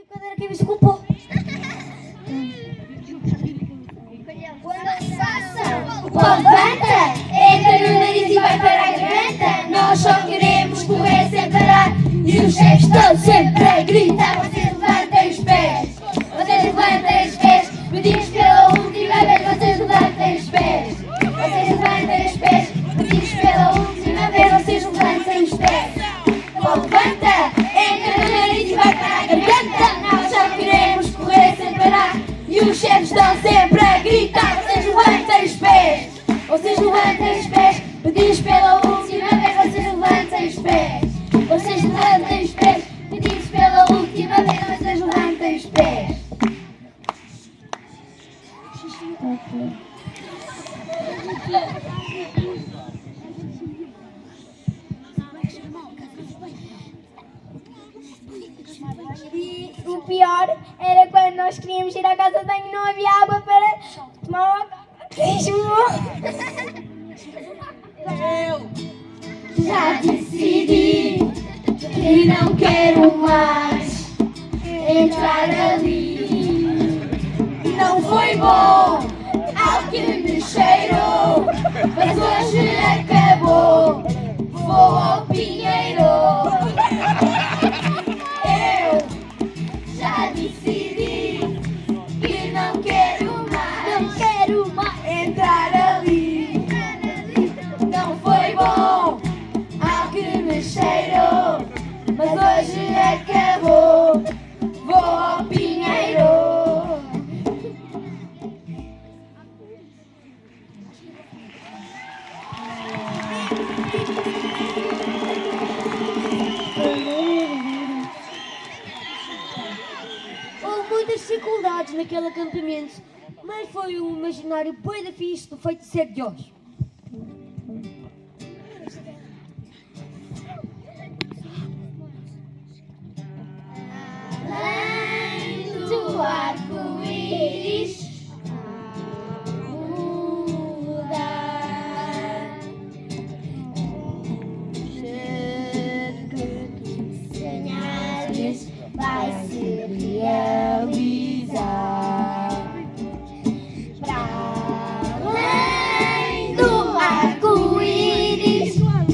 Quando era quem me desculpou. Quando passa o pó levanta, entra no nariz e vai para a garganta. Nós só queremos correr sem parar e os chefes estão sempre a gritar. Vocês levantem os pés, vocês levantem os pés. Pedimos pela última vez, vocês levantem os pés. Vocês levantem os pés, pedimos pela última vez, vocês levantem os pés. Pó levanta, entra no nariz e vai para a garganta. Nós só queremos correr sem parar e os chefes estão sempre a gritar. Vocês levantem os pés, vocês levantem os pés. Pedimos pela última vez, vocês levantem os pés. Vocês levantem os pés, pedimos pela última vez, vocês levantem os pés. E o pior era quando nós queríamos ir à casa de banho e não havia água para tomar água. Já decidi que não quero mais entrar ali. Não foi bom ao que me cheirou, mas hoje acabou. Vou ao Pinheiro. Eu já decidi que não quero mais entrar ali. Não foi bom ao que me cheirou, mas hoje acabou. Vou ao Pinheiro. Houve muitas dificuldades naquele acampamento, mas foi um imaginário bem da fixe do feiticeiro de hoje. Além do arco-íris mudar, sonhares vai se realizar. Para além do arco-íris vai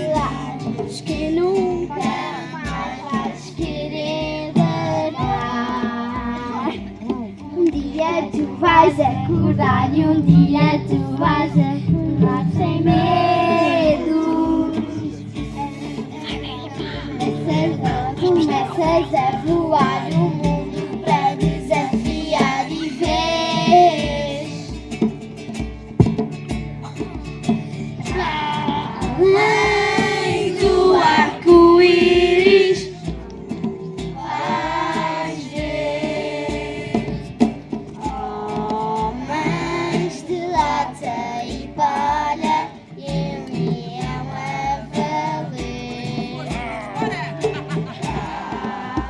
olhares que nunca mais vais querer largar. Um dia tu vais acordar e um dia tu vais acordar sem medo. Começas a voar o mundo para desafiar e vês. Além do arco-íris vais ver homens de lata e palha e união a valer.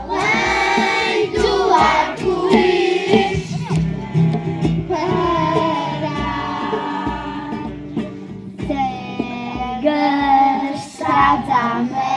Além do arco-íris para cegas, estradas à